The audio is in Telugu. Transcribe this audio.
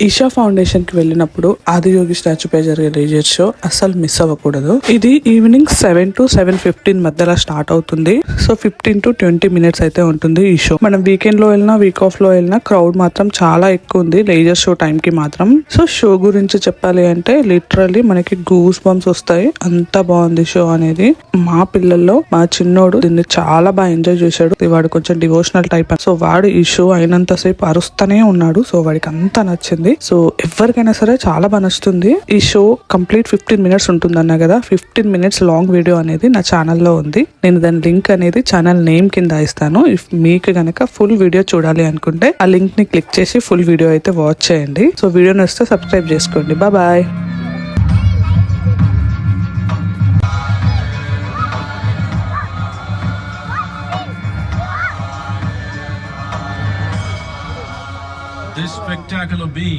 ఈషా ఫౌండేషన్ కి వెళ్ళినప్పుడు ఆదియోగి స్టాచ్యూ పై జరిగే లేజర్ షో అస్సలు మిస్ అవ్వకూడదు. ఇది ఈవినింగ్ 7 to 7:15 మధ్యలో స్టార్ట్ అవుతుంది. సో 15 to 20 minutes అయితే ఉంటుంది ఈ షో. మనం వీకెండ్ లో వెళ్ళినా వీక్ ఆఫ్ లో వెళ్ళినా క్రౌడ్ మాత్రం చాలా ఎక్కువ ఉంది లేజర్ షో టైం కి మాత్రం. సో షో గురించి చెప్పాలి అంటే లిటరల్లీ మనకి గూస్ బంప్స్ వస్తాయి, అంత బాగుంది షో అనేది. మా పిల్లల్లో మా చిన్నోడు దీన్ని చాలా బాగా ఎంజాయ్ చేశాడు. వాడు కొంచెం డివోషనల్ టైప్, సో వాడు ఈ షో అయినంత సేపు అరుస్తూనే ఉన్నాడు. సో వాడికి అంతా నచ్చింది. సో ఎవరికైనా సరే చాలా బాగా నచ్చుతుంది. ఈ షో కంప్లీట్ 15 minutes ఉంటుంది అన్నా కదా. 15 minutes లాంగ్ వీడియో అనేది నా ఛానల్లో ఉంది. నేను దాని లింక్ అనేది ఛానల్ నేమ్ కింద ఇస్తాను. ఇఫ్ మీకు గనక ఫుల్ వీడియో చూడాలి అనుకుంటే ఆ లింక్ ని క్లిక్ చేసి ఫుల్ వీడియో అయితే వాచ్ చేయండి. సో వీడియో నచ్చితే సబ్స్క్రైబ్ చేసుకోండి. బాయ్. This spectacular being